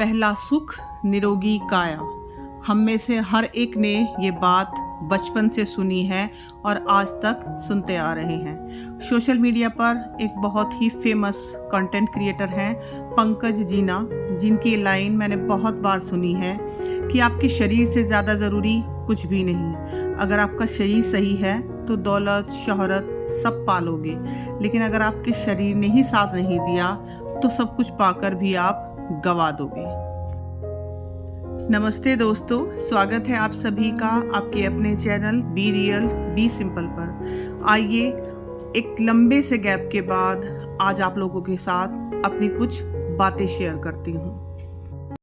पहला सुख निरोगी काया। हम में से हर एक ने ये बात बचपन से सुनी है और आज तक सुनते आ रहे हैं। सोशल मीडिया पर एक बहुत ही फेमस कंटेंट क्रिएटर हैं पंकज जीना, जिनकी लाइन मैंने बहुत बार सुनी है कि आपके शरीर से ज़्यादा ज़रूरी कुछ भी नहीं। अगर आपका शरीर सही है तो दौलत शोहरत सब पालोगे, लेकिन अगर आपके शरीर ने ही साथ नहीं दिया तो सब कुछ पाकर भी आप गवा दोगे। नमस्ते दोस्तों, स्वागत है आप सभी का आपके अपने channel be real be simple पर। आइए एक लंबे से गैप के बाद आज आप लोगों के साथ अपनी कुछ बातें शेयर करती हूँ।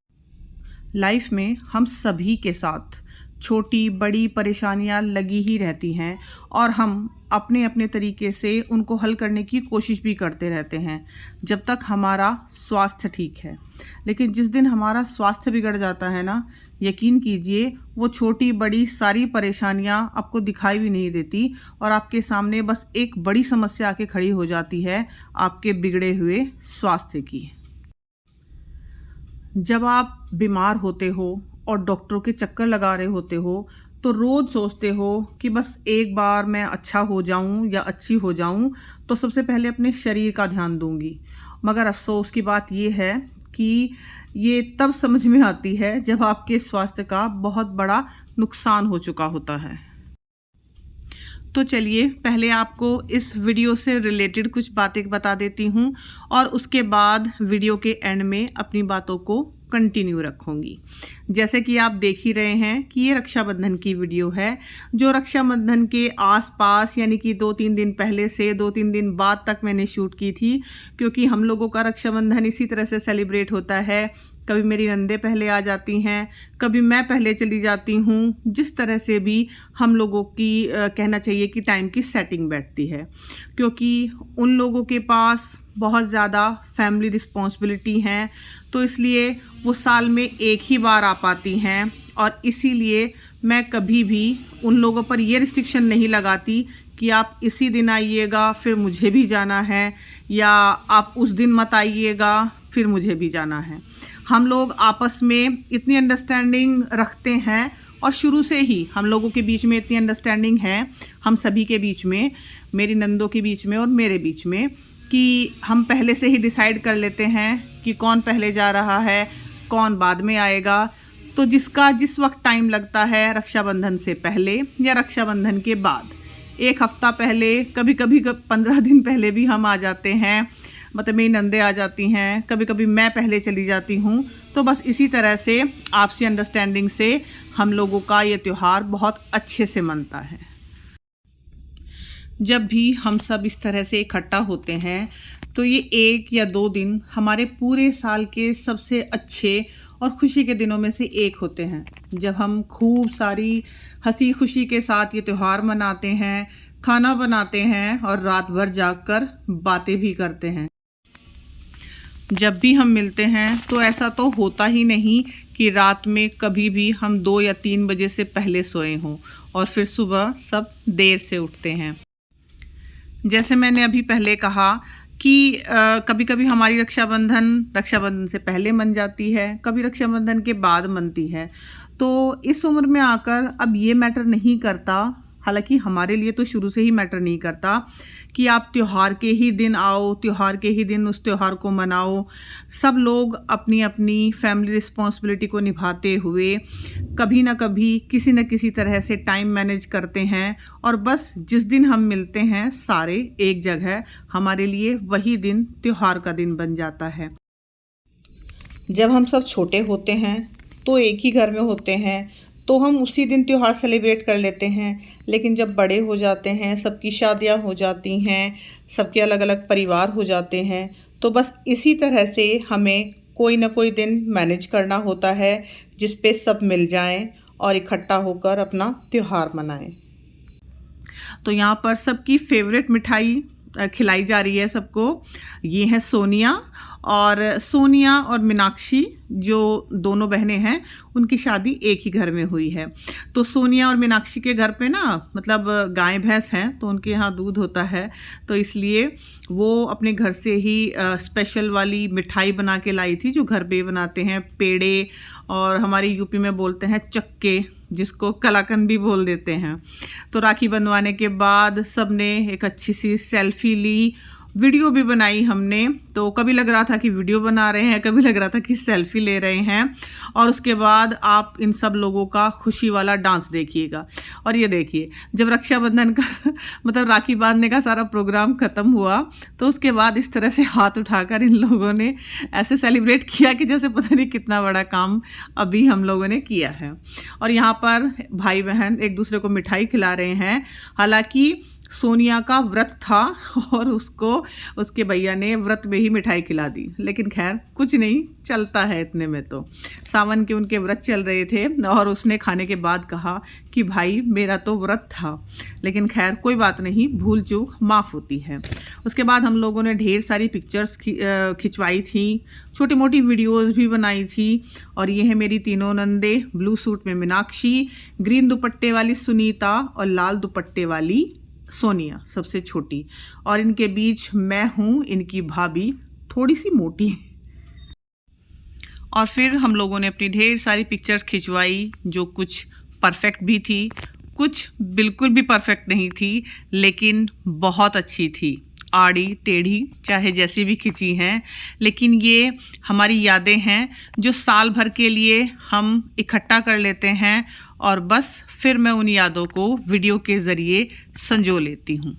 लाइफ में हम सभी के साथ छोटी बड़ी परेशानियाँ लगी ही रहती हैं और हम अपने अपने तरीके से उनको हल करने की कोशिश भी करते रहते हैं जब तक हमारा स्वास्थ्य ठीक है। लेकिन जिस दिन हमारा स्वास्थ्य बिगड़ जाता है ना, यकीन कीजिए वो छोटी बड़ी सारी परेशानियां आपको दिखाई भी नहीं देती और आपके सामने बस एक बड़ी समस्या आके खड़ी हो जाती है, आपके बिगड़े हुए स्वास्थ्य की। जब आप बीमार होते हो और डॉक्टरों के चक्कर लगा रहे होते हो तो रोज़ सोचते हो कि बस एक बार मैं अच्छा हो जाऊं या अच्छी हो जाऊं तो सबसे पहले अपने शरीर का ध्यान दूंगी। मगर अफसोस की बात यह है कि ये तब समझ में आती है जब आपके स्वास्थ्य का बहुत बड़ा नुकसान हो चुका होता है। तो चलिए पहले आपको इस वीडियो से रिलेटेड कुछ बातें बता देती हूँ और उसके बाद वीडियो के एंड में अपनी बातों को कंटिन्यू रखूँगी। जैसे कि आप देख ही रहे हैं कि ये रक्षाबंधन की वीडियो है, जो रक्षाबंधन के आसपास यानी कि 2-3 दिन पहले से 2-3 दिन बाद तक मैंने शूट की थी, क्योंकि हम लोगों का रक्षाबंधन इसी तरह से सेलिब्रेट होता है। कभी मेरी नंदे पहले आ जाती हैं, कभी मैं पहले चली जाती हूँ। जिस तरह से भी हम लोगों की कहना चाहिए कि टाइम की सेटिंग बैठती है, क्योंकि उन लोगों के पास बहुत ज़्यादा फैमिली रिस्पॉन्सिबिलिटी हैं, तो इसलिए वो साल में एक ही बार आ पाती हैं। और इसीलिए मैं कभी भी उन लोगों पर ये रिस्ट्रिक्शन नहीं लगाती कि आप इसी दिन आइएगा फिर मुझे भी जाना है, या आप उस दिन मत आइएगा फिर मुझे भी जाना है। हम लोग आपस में इतनी अंडरस्टैंडिंग रखते हैं और शुरू से ही हम लोगों के बीच में इतनी अंडरस्टैंडिंग है, हम सभी के बीच में, मेरी नंदों के बीच में और मेरे बीच में, कि हम पहले से ही डिसाइड कर लेते हैं कि कौन पहले जा रहा है कौन बाद में आएगा। तो जिसका जिस वक्त टाइम लगता है रक्षाबंधन से पहले या रक्षाबंधन के बाद, एक हफ्ता पहले, कभी कभी 15 दिन पहले भी हम आ जाते हैं। मतलब मेरी नंदे आ जाती हैं, कभी कभी मैं पहले चली जाती हूँ। तो बस इसी तरह से आपसी अंडरस्टैंडिंग से हम लोगों का ये त्यौहार बहुत अच्छे से मनता है। जब भी हम सब इस तरह से इकट्ठा होते हैं तो ये 1 या 2 दिन हमारे पूरे साल के सबसे अच्छे और खुशी के दिनों में से एक होते हैं, जब हम खूब सारी हंसी खुशी के साथ ये त्यौहार मनाते हैं, खाना बनाते हैं और रात भर जागकर बातें भी करते हैं। जब भी हम मिलते हैं तो ऐसा तो होता ही नहीं कि रात में कभी भी हम 2 या 3 बजे से पहले सोए हों और फिर सुबह सब देर से उठते हैं। जैसे मैंने अभी पहले कहा कि कभी कभी हमारी रक्षाबंधन से पहले मन जाती है, कभी रक्षाबंधन के बाद मनती है। तो इस उम्र में आकर अब ये मैटर नहीं करता, हालांकि हमारे लिए तो शुरू से ही मैटर नहीं करता कि आप त्यौहार के ही दिन आओ, त्यौहार के ही दिन उस त्यौहार को मनाओ। सब लोग अपनी अपनी फैमिली रिस्पॉन्सिबिलिटी को निभाते हुए कभी ना कभी किसी न किसी तरह से टाइम मैनेज करते हैं और बस जिस दिन हम मिलते हैं सारे एक जगह, हमारे लिए वही दिन त्यौहार का दिन बन जाता है। जब हम सब छोटे होते हैं तो एक ही घर में होते हैं तो हम उसी दिन त्यौहार सेलिब्रेट कर लेते हैं, लेकिन जब बड़े हो जाते हैं, सबकी शादियां हो जाती हैं, सबके अलग अलग परिवार हो जाते हैं, तो बस इसी तरह से हमें कोई ना कोई दिन मैनेज करना होता है जिस पे सब मिल जाएं और इकट्ठा होकर अपना त्यौहार मनाएं। तो यहाँ पर सबकी फेवरेट मिठाई खिलाई जा रही है सबको, ये है सोनिया और सोनिया और मीनाक्षी जो दोनों बहनें हैं उनकी शादी एक ही घर में हुई है। तो सोनिया और मीनाक्षी के घर पे ना मतलब गाय भैंस हैं, तो उनके यहाँ दूध होता है, तो इसलिए वो अपने घर से ही स्पेशल वाली मिठाई बना के लाई थी जो घर पे बनाते हैं, पेड़े, और हमारे यूपी में बोलते हैं चक्के, जिसको कलाकंद भी बोल देते हैं। तो राखी बंधवाने के बाद सब ने एक अच्छी सी सेल्फी ली, वीडियो भी बनाई हमने। तो कभी लग रहा था कि वीडियो बना रहे हैं, कभी लग रहा था कि सेल्फी ले रहे हैं। और उसके बाद आप इन सब लोगों का खुशी वाला डांस देखिएगा। और ये देखिए, जब रक्षाबंधन का मतलब राखी बांधने का सारा प्रोग्राम ख़त्म हुआ तो उसके बाद इस तरह से हाथ उठाकर इन लोगों ने ऐसे सेलिब्रेट किया कि जैसे पता नहीं कितना बड़ा काम अभी हम लोगों ने किया है। और यहाँ पर भाई बहन एक दूसरे को मिठाई खिला रहे हैं। हालांकि सोनिया का व्रत था और उसको उसके भैया ने व्रत में ही मिठाई खिला दी, लेकिन खैर कुछ नहीं, चलता है इतने में। तो सावन के उनके व्रत चल रहे थे और उसने खाने के बाद कहा कि भाई मेरा तो व्रत था, लेकिन खैर कोई बात नहीं, भूल चूक माफ़ होती है। उसके बाद हम लोगों ने ढेर सारी पिक्चर्स खिंचवाई थी, छोटी मोटी वीडियोज़ भी बनाई थी। और ये है मेरी तीनों नंदे, ब्लू सूट में मीनाक्षी, ग्रीन दुपट्टे वाली सुनीता और लाल दुपट्टे वाली सोनिया सबसे छोटी, और इनके बीच मैं हूँ इनकी भाभी, थोड़ी सी मोटी। और फिर हम लोगों ने अपनी ढेर सारी पिक्चर्स खिंचवाई, जो कुछ परफेक्ट भी थी, कुछ बिल्कुल भी परफेक्ट नहीं थी, लेकिन बहुत अच्छी थी, आड़ी टेढ़ी चाहे जैसी भी खिंची हैं। लेकिन ये हमारी यादें हैं जो साल भर के लिए हम इकट्ठा कर लेते हैं, और बस फिर मैं उन यादों को वीडियो के ज़रिए संजो लेती हूँ।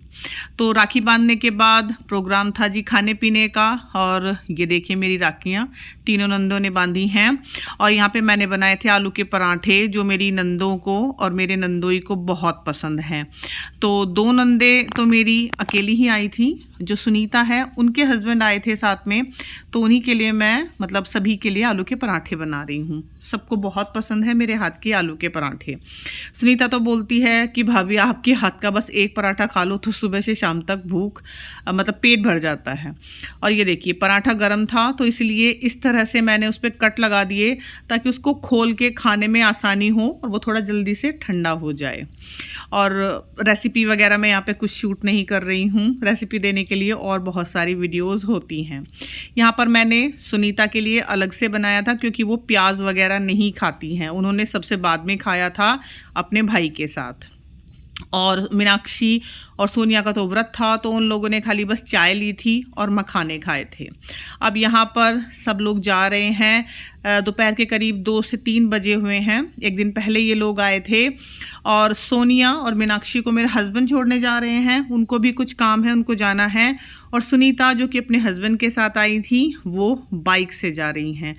तो राखी बांधने के बाद प्रोग्राम था जी खाने पीने का, और ये देखिए मेरी राखियाँ तीनों नंदों ने बांधी हैं। और यहाँ पे मैंने बनाए थे आलू के पराठे, जो मेरी नंदों को और मेरे नंदोई को बहुत पसंद हैं। तो दो नंदे तो मेरी अकेली ही आई थी, जो सुनीता है उनके हस्बैंड आए थे साथ में, तो उन्हीं के लिए मैं मतलब सभी के लिए आलू के पराठे बना रही हूँ। सबको बहुत पसंद है मेरे हाथ के आलू के पराठे। सुनीता तो बोलती है कि भाभी आपके हाथ का बस एक पराठा खा लो तो सुबह से शाम तक भूख मतलब पेट भर जाता है। और ये देखिए पराठा गर्म था, तो इसलिए इस तरह से मैंने उस पर कट लगा दिए ताकि उसको खोल के खाने में आसानी हो और वो थोड़ा जल्दी से ठंडा हो जाए। और रेसिपी वगैरह मैं यहाँ पे कुछ शूट नहीं कर रही हूँ, रेसिपी देने के लिए और बहुत सारी वीडियोस होती हैं। यहाँ पर मैंने सुनीता के लिए अलग से बनाया था, क्योंकि वो प्याज वगैरह नहीं खाती हैं, उन्होंने सबसे बाद में खाया था अपने भाई के साथ। और मीनाक्षी और सोनिया का तो व्रत था, तो उन लोगों ने खाली बस चाय ली थी और मखाने खाए थे। अब यहाँ पर सब लोग जा रहे हैं, दोपहर के करीब 2 से 3 बजे हुए हैं। एक दिन पहले ये लोग आए थे, और सोनिया और मीनाक्षी को मेरे हस्बैंड छोड़ने जा रहे हैं, उनको भी कुछ काम है, उनको जाना है। और सुनीता जो कि अपने हस्बैंड के साथ आई थी, वो बाइक से जा रही हैं।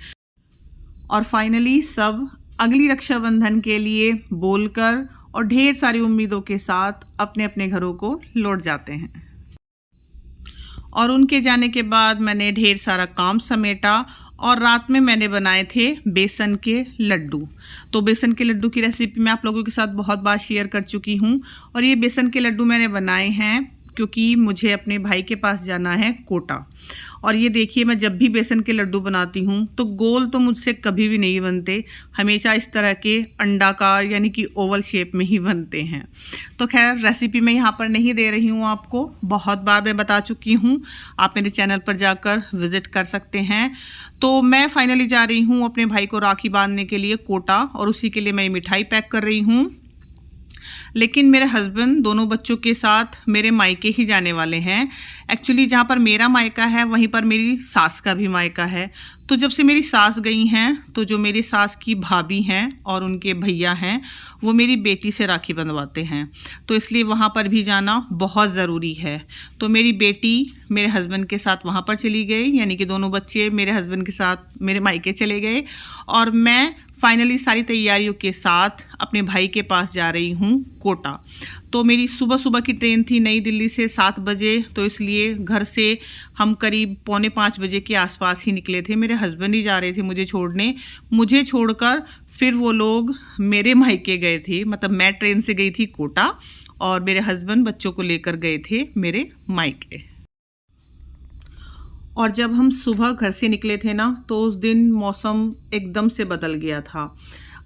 और फाइनली सब अगली रक्षाबंधन के लिए बोलकर और ढेर सारी उम्मीदों के साथ अपने अपने घरों को लौट जाते हैं। और उनके जाने के बाद मैंने ढेर सारा काम समेटा, और रात में मैंने बनाए थे बेसन के लड्डू। तो बेसन के लड्डू की रेसिपी मैं आप लोगों के साथ बहुत बार शेयर कर चुकी हूँ, और ये बेसन के लड्डू मैंने बनाए हैं क्योंकि मुझे अपने भाई के पास जाना है कोटा। और ये देखिए, मैं जब भी बेसन के लड्डू बनाती हूँ तो गोल तो मुझसे कभी भी नहीं बनते, हमेशा इस तरह के अंडाकार यानी कि ओवल शेप में ही बनते हैं। तो खैर रेसिपी मैं यहाँ पर नहीं दे रही हूँ आपको, बहुत बार मैं बता चुकी हूँ, आप मेरे चैनल पर जाकर विज़िट कर सकते हैं। तो मैं फाइनली जा रही हूँ अपने भाई को राखी बांधने के लिए कोटा, और उसी के लिए मैं ये मिठाई पैक कर रही हूँ। लेकिन मेरे हस्बैंड दोनों बच्चों के साथ मेरे मायके ही जाने वाले हैं। एक्चुअली जहाँ पर मेरा मायका है वहीं पर मेरी सास का भी मायका है। तो जब से मेरी सास गई हैं, तो जो मेरी सास की भाभी हैं और उनके भैया हैं, वो मेरी बेटी से राखी बंधवाते हैं, तो इसलिए वहाँ पर भी जाना बहुत ज़रूरी है। तो मेरी बेटी मेरे हस्बैंड के साथ वहाँ पर चली गई, यानी कि दोनों बच्चे मेरे हस्बैंड के साथ मेरे मायके चले गए, और मैं फाइनली सारी तैयारियों के साथ अपने भाई के पास जा रही हूँ कोटा। तो मेरी सुबह सुबह की ट्रेन थी नई दिल्ली से 7 बजे, तो इसलिए घर से हम करीब 4:45 बजे के आसपास ही निकले थे। मेरे हस्बैंड ही जा रहे थे मुझे छोड़ने, मुझे छोड़कर फिर वो लोग मेरे मायके गए थे। मतलब मैं ट्रेन से गई थी कोटा, और मेरे हस्बैंड बच्चों को लेकर गए थे मेरे मायके। और जब हम सुबह घर से निकले थे ना, तो उस दिन मौसम एकदम से बदल गया था।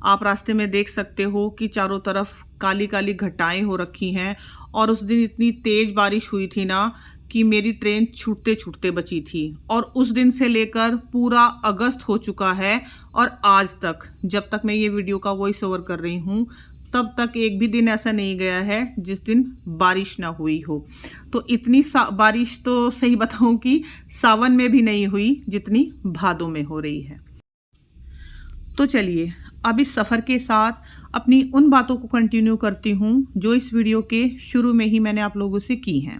आप रास्ते में देख सकते हो कि चारों तरफ काली काली घटाएं हो रखी हैं, और उस दिन इतनी तेज़ बारिश हुई थी ना कि मेरी ट्रेन छूटते छूटते बची थी। और उस दिन से लेकर पूरा अगस्त हो चुका है, और आज तक जब तक मैं ये वीडियो का वॉइस ओवर कर रही हूँ तब तक एक भी दिन ऐसा नहीं गया है जिस दिन बारिश ना हुई हो। तो इतनी बारिश तो सही बताऊं कि सावन में भी नहीं हुई जितनी भादों में हो रही है। तो चलिए अब इस सफ़र के साथ अपनी उन बातों को कंटिन्यू करती हूँ जो इस वीडियो के शुरू में ही मैंने आप लोगों से की हैं।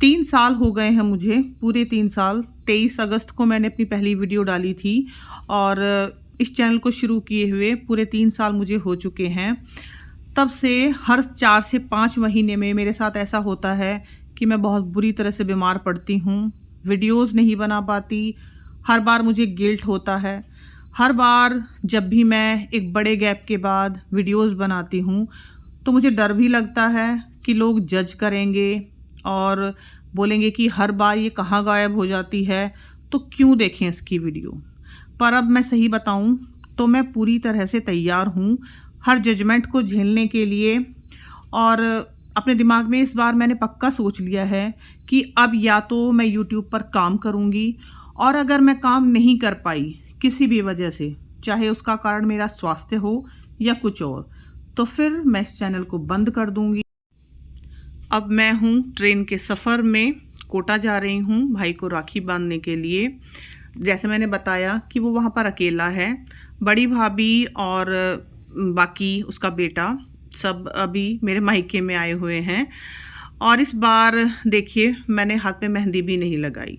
3 साल हो गए हैं मुझे, पूरे 3 साल। 23 अगस्त को मैंने अपनी पहली वीडियो डाली थी, और इस चैनल को शुरू किए हुए पूरे 3 साल मुझे हो चुके हैं। तब से हर 4 से 5 महीने में मेरे साथ ऐसा होता है कि मैं बहुत बुरी तरह से बीमार पड़ती हूँ, वीडियोज़ नहीं बना पाती। हर बार मुझे गिल्ट होता है। हर बार जब भी मैं एक बड़े गैप के बाद वीडियोज़ बनाती हूँ तो मुझे डर भी लगता है कि लोग जज करेंगे और बोलेंगे कि हर बार ये कहाँ गायब हो जाती है, तो क्यों देखें इसकी वीडियो। पर अब मैं सही बताऊं तो मैं पूरी तरह से तैयार हूं हर जजमेंट को झेलने के लिए। और अपने दिमाग में इस बार मैंने पक्का सोच लिया है कि अब या तो मैं यूट्यूब पर काम करूंगी, और अगर मैं काम नहीं कर पाई किसी भी वजह से, चाहे उसका कारण मेरा स्वास्थ्य हो या कुछ और, तो फिर मैं इस चैनल को बंद कर दूंगी। अब मैं हूँ ट्रेन के सफ़र में, कोटा जा रही हूँ भाई को राखी बांधने के लिए। जैसे मैंने बताया कि वो वहाँ पर अकेला है। बड़ी भाभी और बाकी उसका बेटा सब अभी मेरे मायके में आए हुए हैं। और इस बार देखिए मैंने हाथ में मेहंदी भी नहीं लगाई,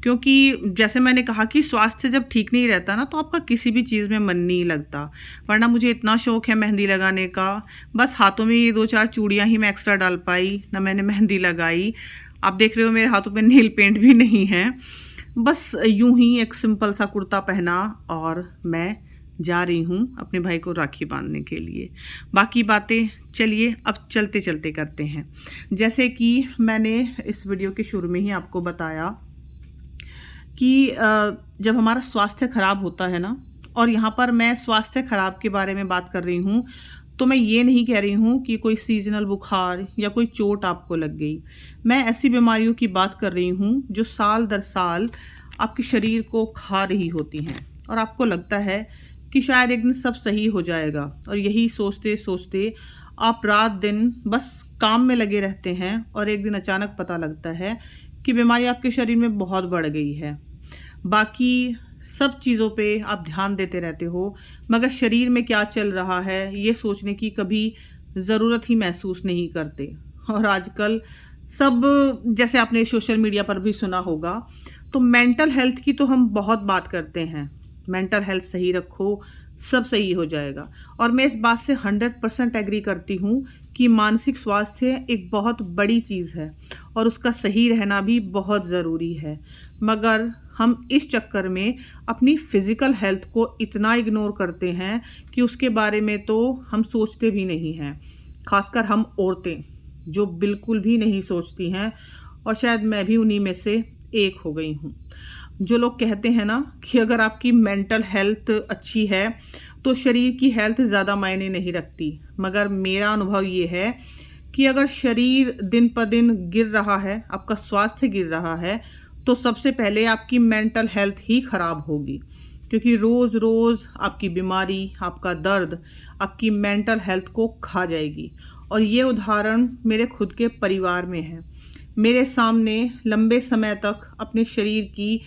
क्योंकि जैसे मैंने कहा कि स्वास्थ्य जब ठीक नहीं रहता ना तो आपका किसी भी चीज़ में मन नहीं लगता। वरना मुझे इतना शौक है मेहंदी लगाने का, बस हाथों में ये 2-4 चूड़ियाँ ही मैं एक्स्ट्रा डाल पाई, ना मैंने मेहंदी लगाई। आप देख रहे हो मेरे हाथों पे नेल पेंट भी नहीं है। बस यूं ही एक सिंपल सा कुर्ता पहना और मैं जा रही हूँ अपने भाई को राखी बांधने के लिए। बाकी बातें चलिए अब चलते चलते करते हैं। जैसे कि मैंने इस वीडियो के शुरू में ही आपको बताया कि जब हमारा स्वास्थ्य खराब होता है ना, और यहाँ पर मैं स्वास्थ्य खराब के बारे में बात कर रही हूँ, तो मैं ये नहीं कह रही हूँ कि कोई सीजनल बुखार या कोई चोट आपको लग गई। मैं ऐसी बीमारियों की बात कर रही हूँ जो साल दर साल आपके शरीर को खा रही होती हैं, और आपको लगता है कि शायद एक दिन सब सही हो जाएगा, और यही सोचते सोचते आप रात दिन बस काम में लगे रहते हैं, और एक दिन अचानक पता लगता है कि बीमारी आपके शरीर में बहुत बढ़ गई है। बाकी सब चीज़ों पे आप ध्यान देते रहते हो, मगर शरीर में क्या चल रहा है ये सोचने की कभी ज़रूरत ही महसूस नहीं करते। और आजकल सब, जैसे आपने सोशल मीडिया पर भी सुना होगा, तो मेंटल हेल्थ की तो हम बहुत बात करते हैं, मेंटल हेल्थ सही रखो सब सही हो जाएगा। और मैं इस बात से 100% एग्री करती हूँ कि मानसिक स्वास्थ्य एक बहुत बड़ी चीज़ है और उसका सही रहना भी बहुत ज़रूरी है। मगर हम इस चक्कर में अपनी फिज़िकल हेल्थ को इतना इग्नोर करते हैं कि उसके बारे में तो हम सोचते भी नहीं हैं। खासकर हम औरतें जो बिल्कुल भी नहीं सोचती हैं, और शायद मैं भी उन्हीं में से एक हो गई हूँ। जो लोग कहते हैं ना कि अगर आपकी मेंटल हेल्थ अच्छी है तो शरीर की हेल्थ ज़्यादा मायने नहीं रखती, मगर मेरा अनुभव ये है कि अगर शरीर दिन पर दिन गिर रहा है, आपका स्वास्थ्य गिर रहा है, तो सबसे पहले आपकी मेंटल हेल्थ ही ख़राब होगी, क्योंकि रोज़ रोज़ आपकी बीमारी, आपका दर्द आपकी मेंटल हेल्थ को खा जाएगी। और ये उदाहरण मेरे खुद के परिवार में है। मेरे सामने लंबे समय तक अपने शरीर की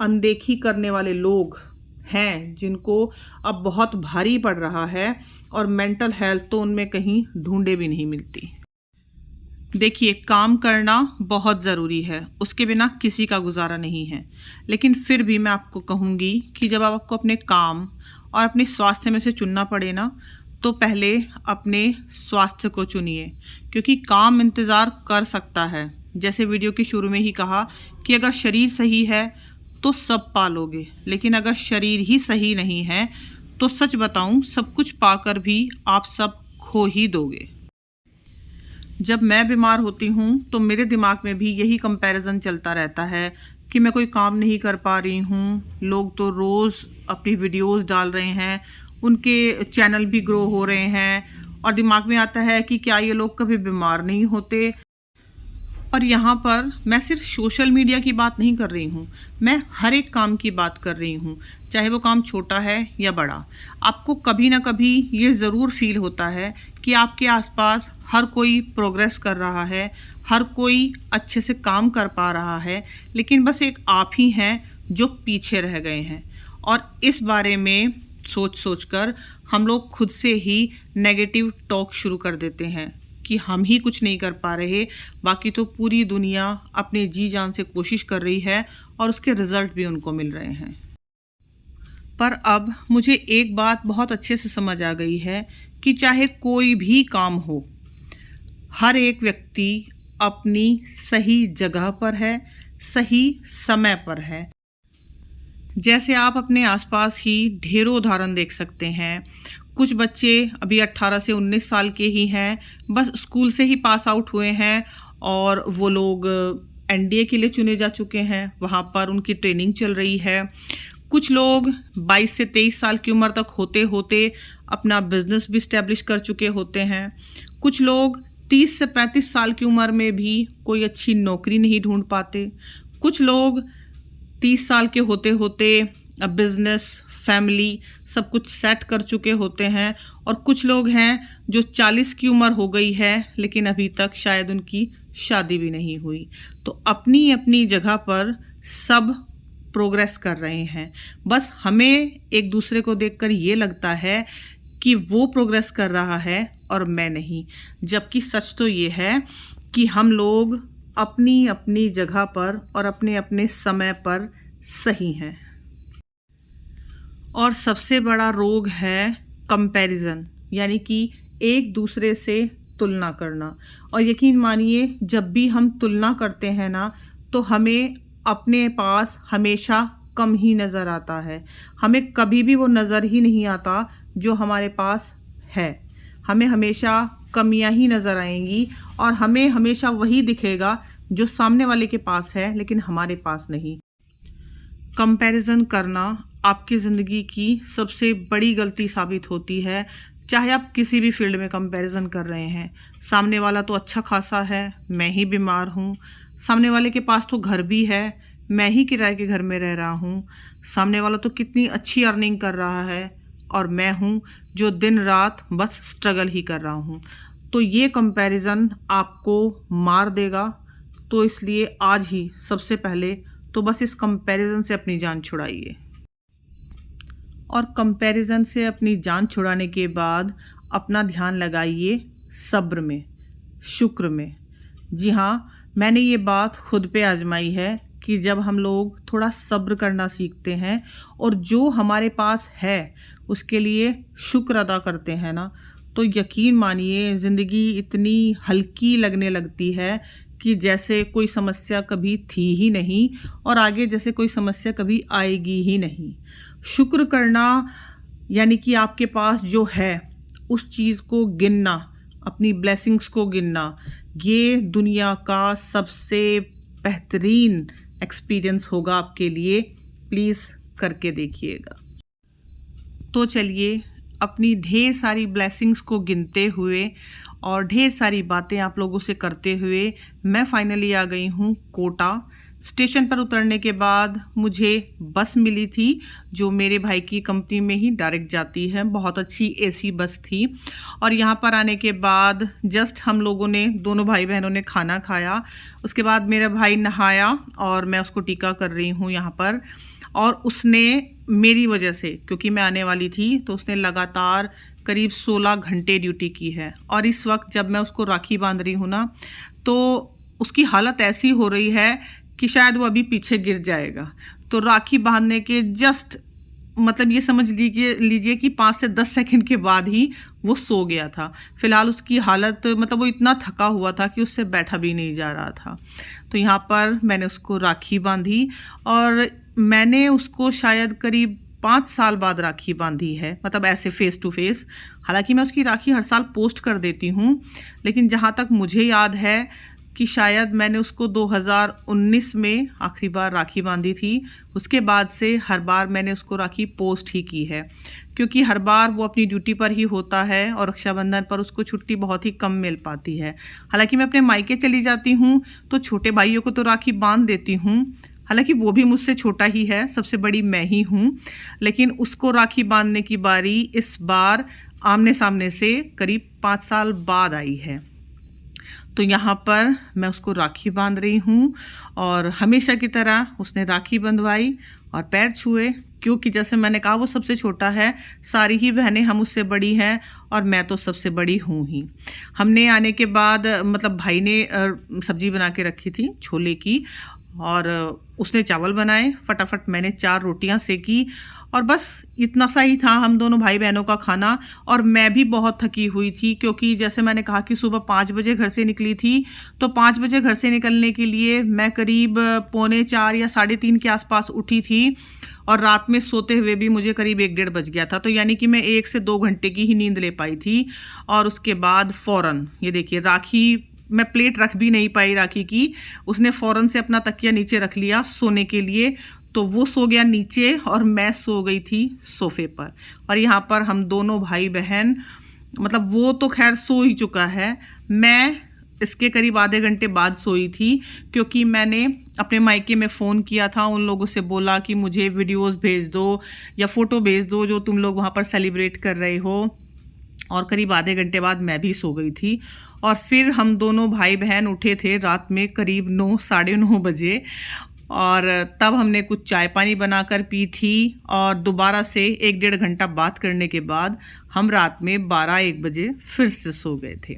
अनदेखी करने वाले लोग हैं जिनको अब बहुत भारी पड़ रहा है, और मेंटल हेल्थ तो उनमें कहीं ढूंढे भी नहीं मिलती। देखिए, काम करना बहुत ज़रूरी है, उसके बिना किसी का गुजारा नहीं है। लेकिन फिर भी मैं आपको कहूँगी कि जब आपको अपने काम और अपने स्वास्थ्य में से चुनना पड़े ना, तो पहले अपने स्वास्थ्य को चुनिए, क्योंकि काम इंतज़ार कर सकता है। जैसे वीडियो के शुरू में ही कहा कि अगर शरीर सही है तो सब पालोगे, लेकिन अगर शरीर ही सही नहीं है तो सच बताऊं सब कुछ पाकर भी आप सब खो ही दोगे। जब मैं बीमार होती हूँ तो मेरे दिमाग में भी यही कंपैरिजन चलता रहता है कि मैं कोई काम नहीं कर पा रही हूँ। लोग तो रोज़ अपनी वीडियोस डाल रहे हैं, उनके चैनल भी ग्रो हो रहे हैं और दिमाग में आता है कि क्या ये लोग कभी बीमार नहीं होते। और यहाँ पर मैं सिर्फ सोशल मीडिया की बात नहीं कर रही हूँ, मैं हर एक काम की बात कर रही हूँ, चाहे वो काम छोटा है या बड़ा। आपको कभी ना कभी ये ज़रूर फील होता है कि आपके आसपास हर कोई प्रोग्रेस कर रहा है, हर कोई अच्छे से काम कर पा रहा है, लेकिन बस एक आप ही हैं जो पीछे रह गए हैं। और इस बारे में सोच कर हम लोग खुद से ही नेगेटिव टॉक शुरू कर देते हैं कि हम ही कुछ नहीं कर पा रहे, बाकी तो पूरी दुनिया अपने जी जान से कोशिश कर रही है और उसके रिजल्ट भी उनको मिल रहे हैं। पर अब मुझे एक बात बहुत अच्छे से समझ आ गई है कि चाहे कोई भी काम हो, हर एक व्यक्ति अपनी सही जगह पर है, सही समय पर है। जैसे आप अपने आसपास ही ढेरों उदाहरण देख सकते हैं। कुछ बच्चे अभी 18 से 19 साल के ही हैं, बस स्कूल से ही पास आउट हुए हैं और वो लोग एनडीए के लिए चुने जा चुके हैं, वहाँ पर उनकी ट्रेनिंग चल रही है। कुछ लोग 22 से 23 साल की उम्र तक होते होते अपना बिजनेस भी इस्टेब्लिश कर चुके होते हैं। कुछ लोग 30 से 35 साल की उम्र में भी कोई अच्छी नौकरी नहीं ढूंढ पाते। कुछ लोग 30 साल के होते होते अब बिजनेस, फैमिली सब कुछ सेट कर चुके होते हैं। और कुछ लोग हैं जो 40 की उम्र हो गई है लेकिन अभी तक शायद उनकी शादी भी नहीं हुई। तो अपनी अपनी जगह पर सब प्रोग्रेस कर रहे हैं, बस हमें एक दूसरे को देखकर ये लगता है कि वो प्रोग्रेस कर रहा है और मैं नहीं। जबकि सच तो ये है कि हम लोग अपनी अपनी जगह पर और अपने अपने समय पर सही हैं। और सबसे बड़ा रोग है कंपैरिजन, यानी कि एक दूसरे से तुलना करना। और यकीन मानिए, जब भी हम तुलना करते हैं ना, तो हमें अपने पास हमेशा कम ही नज़र आता है। हमें कभी भी वो नज़र ही नहीं आता जो हमारे पास है। हमें हमेशा कमियां ही नज़र आएंगी और हमें हमेशा वही दिखेगा जो सामने वाले के पास है लेकिन हमारे पास नहीं। कंपैरिजन करना आपकी ज़िंदगी की सबसे बड़ी गलती साबित होती है। चाहे आप किसी भी फील्ड में कंपैरिजन कर रहे हैं, सामने वाला तो अच्छा खासा है, मैं ही बीमार हूँ। सामने वाले के पास तो घर भी है, मैं ही किराए के घर में रह रहा हूँ। सामने वाला तो कितनी अच्छी अर्निंग कर रहा है और मैं हूँ जो दिन रात बस स्ट्रगल ही कर रहा हूँ। तो ये कंपैरिजन आपको मार देगा। तो इसलिए आज ही सबसे पहले तो बस इस कंपैरिजन से अपनी जान छुड़ाइए। और कंपैरिजन से अपनी जान छुड़ाने के बाद अपना ध्यान लगाइए सब्र में, शुक्र में। जी हाँ, मैंने ये बात खुद पे आजमाई है कि जब हम लोग थोड़ा सब्र करना सीखते हैं और जो हमारे पास है उसके लिए शुक्र अदा करते हैं ना, तो यकीन मानिए ज़िंदगी इतनी हल्की लगने लगती है कि जैसे कोई समस्या कभी थी ही नहीं और आगे जैसे कोई समस्या कभी आएगी ही नहीं। शुक्र करना यानी कि आपके पास जो है उस चीज़ को गिनना, अपनी ब्लेसिंग्स को गिनना, ये दुनिया का सबसे बेहतरीन एक्सपीरियंस होगा आपके लिए। प्लीज़ करके देखिएगा। तो चलिए, अपनी ढेर सारी ब्लेसिंग्स को गिनते हुए और ढेर सारी बातें आप लोगों से करते हुए मैं फाइनली आ गई हूँ कोटा। स्टेशन पर उतरने के बाद मुझे बस मिली थी जो मेरे भाई की कंपनी में ही डायरेक्ट जाती है। बहुत अच्छी एसी बस थी। और यहाँ पर आने के बाद जस्ट हम लोगों ने, दोनों भाई बहनों ने खाना खाया। उसके बाद मेरा भाई नहाया और मैं उसको टीका कर रही हूँ यहाँ पर। और उसने मेरी वजह से, क्योंकि मैं आने वाली थी, तो उसने लगातार करीब 16 घंटे ड्यूटी की है। और इस वक्त जब मैं उसको राखी बांध रही हूँ ना, तो उसकी हालत ऐसी हो रही है कि शायद वो अभी पीछे गिर जाएगा। तो राखी बांधने के जस्ट मतलब ये समझ लीजिए कि 5 से 10 सेकंड के बाद ही वो सो गया था। फ़िलहाल उसकी हालत मतलब वो इतना थका हुआ था कि उससे बैठा भी नहीं जा रहा था। तो यहाँ पर मैंने उसको राखी बांधी और मैंने उसको शायद करीब 5 साल बाद राखी बांधी है, मतलब ऐसे फेस टू फेस। हालांकि मैं उसकी राखी हर साल पोस्ट कर देती हूँ, लेकिन जहाँ तक मुझे याद है कि शायद मैंने उसको 2019 में आखिरी बार राखी बांधी थी। उसके बाद से हर बार मैंने उसको राखी पोस्ट ही की है, क्योंकि हर बार वो अपनी ड्यूटी पर ही होता है और रक्षाबंधन पर उसको छुट्टी बहुत ही कम मिल पाती है। हालांकि मैं अपने मायके चली जाती हूँ तो छोटे भाइयों को तो राखी बांध देती हूँ, हालांकि वो भी मुझसे छोटा ही है, सबसे बड़ी मैं ही हूँ, लेकिन उसको राखी बांधने की बारी इस बार आमने सामने से करीब 5 साल बाद आई है। तो यहाँ पर मैं उसको राखी बांध रही हूँ और हमेशा की तरह उसने राखी बंधवाई और पैर छुए, क्योंकि जैसे मैंने कहा वो सबसे छोटा है, सारी ही बहनें हम उससे बड़ी हैं और मैं तो सबसे बड़ी हूँ ही। हमने आने के बाद मतलब भाई ने सब्जी बना के रखी थी छोले की, और उसने चावल बनाए, फटाफट मैंने 4 रोटियां सेकी और बस इतना सा ही था हम दोनों भाई बहनों का खाना। और मैं भी बहुत थकी हुई थी, क्योंकि जैसे मैंने कहा कि सुबह 5 बजे घर से निकली थी, तो 5 बजे घर से निकलने के लिए मैं करीब 3:45 या 3:30 के आसपास उठी थी, और रात में सोते हुए भी मुझे करीब 1-1:30 बज गया था। तो यानी कि मैं 1 से 2 घंटे की ही नींद ले पाई थी। और उसके बाद फ़ौरन ये देखिए राखी, मैं प्लेट रख भी नहीं पाई राखी की, उसने फ़ौरन से अपना तकिया नीचे रख लिया सोने के लिए। तो वो सो गया नीचे और मैं सो गई थी सोफ़े पर। और यहाँ पर हम दोनों भाई बहन, मतलब वो तो खैर सो ही चुका है, मैं इसके करीब आधे घंटे बाद सोई थी, क्योंकि मैंने अपने मायके में फ़ोन किया था, उन लोगों से बोला कि मुझे वीडियोस भेज दो या फ़ोटो भेज दो जो तुम लोग वहाँ पर सेलिब्रेट कर रहे हो। और करीब आधे घंटे बाद मैं भी सो गई थी। और फिर हम दोनों भाई बहन उठे थे रात में करीब 9, 9:30 बजे, और तब हमने कुछ चाय पानी बनाकर पी थी। और दोबारा से 1-1.5 घंटा बात करने के बाद हम रात में 12-1 बजे फिर से सो गए थे।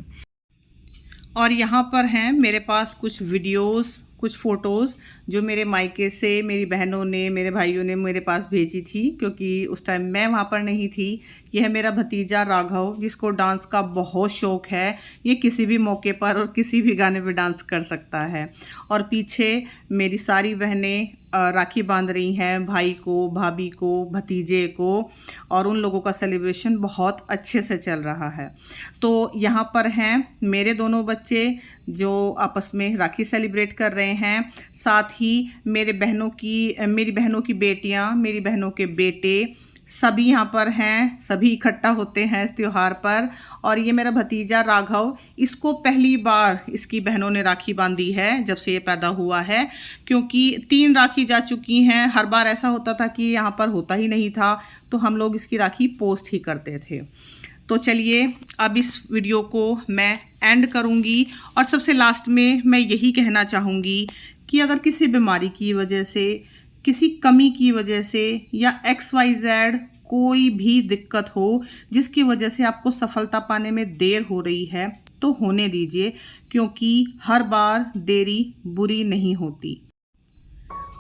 और यहाँ पर हैं मेरे पास कुछ वीडियोस, कुछ फ़ोटोज़ जो मेरे मायके से मेरी बहनों ने, मेरे भाइयों ने मेरे पास भेजी थी, क्योंकि उस टाइम मैं वहाँ पर नहीं थी। यह है मेरा भतीजा राघव, जिसको डांस का बहुत शौक़ है। ये किसी भी मौके पर और किसी भी गाने पे डांस कर सकता है। और पीछे मेरी सारी बहनें राखी बांध रही हैं भाई को, भाभी को, भतीजे को, और उन लोगों का सेलिब्रेशन बहुत अच्छे से चल रहा है। तो यहाँ पर हैं मेरे दोनों बच्चे जो आपस में राखी सेलिब्रेट कर रहे हैं, साथ ही मेरी बहनों की बेटियाँ, मेरी बहनों के बेटे, सभी यहाँ पर हैं, सभी इकट्ठा होते हैं इस त्यौहार पर। और ये मेरा भतीजा राघव, इसको पहली बार इसकी बहनों ने राखी बांधी है जब से ये पैदा हुआ है, क्योंकि 3 राखी जा चुकी हैं। हर बार ऐसा होता था कि यहाँ पर होता ही नहीं था, तो हम लोग इसकी राखी पोस्ट ही करते थे। तो चलिए अब इस वीडियो को मैं एंड करूँगी, और सबसे लास्ट में मैं यही कहना चाहूँगी कि अगर किसी बीमारी की वजह से, किसी कमी की वजह से, या XYZ कोई भी दिक्कत हो जिसकी वजह से आपको सफलता पाने में देर हो रही है, तो होने दीजिए, क्योंकि हर बार देरी बुरी नहीं होती।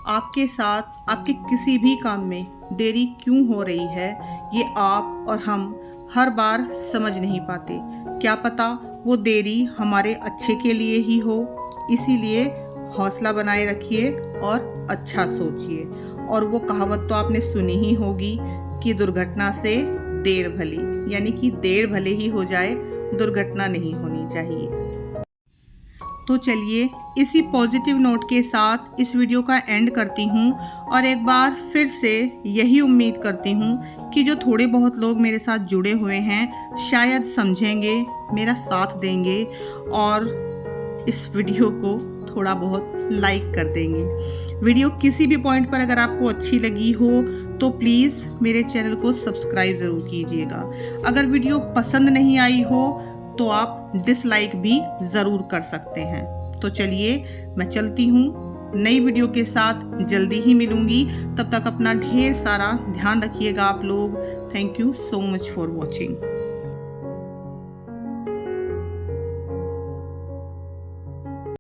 आपके साथ आपके किसी भी काम में देरी क्यों हो रही है, ये आप और हम हर बार समझ नहीं पाते। क्या पता वो देरी हमारे अच्छे के लिए ही हो। इसीलिए हौसला बनाए रखिए और अच्छा सोचिए। और वो कहावत तो आपने सुनी ही होगी कि दुर्घटना से देर भली, यानी कि देर भले ही हो जाए, दुर्घटना नहीं होनी चाहिए। तो चलिए इसी पॉजिटिव नोट के साथ इस वीडियो का एंड करती हूँ, और एक बार फिर से यही उम्मीद करती हूँ कि जो थोड़े बहुत लोग मेरे साथ जुड़े हुए हैं शायद समझेंगे, मेरा साथ देंगे और इस वीडियो को थोड़ा बहुत लाइक कर देंगे। वीडियो किसी भी पॉइंट पर अगर आपको अच्छी लगी हो तो प्लीज़ मेरे चैनल को सब्सक्राइब ज़रूर कीजिएगा। अगर वीडियो पसंद नहीं आई हो तो आप डिसलाइक भी ज़रूर कर सकते हैं। तो चलिए मैं चलती हूँ, नई वीडियो के साथ जल्दी ही मिलूँगी। तब तक अपना ढेर सारा ध्यान रखिएगा आप लोग। Thank you so much for watching.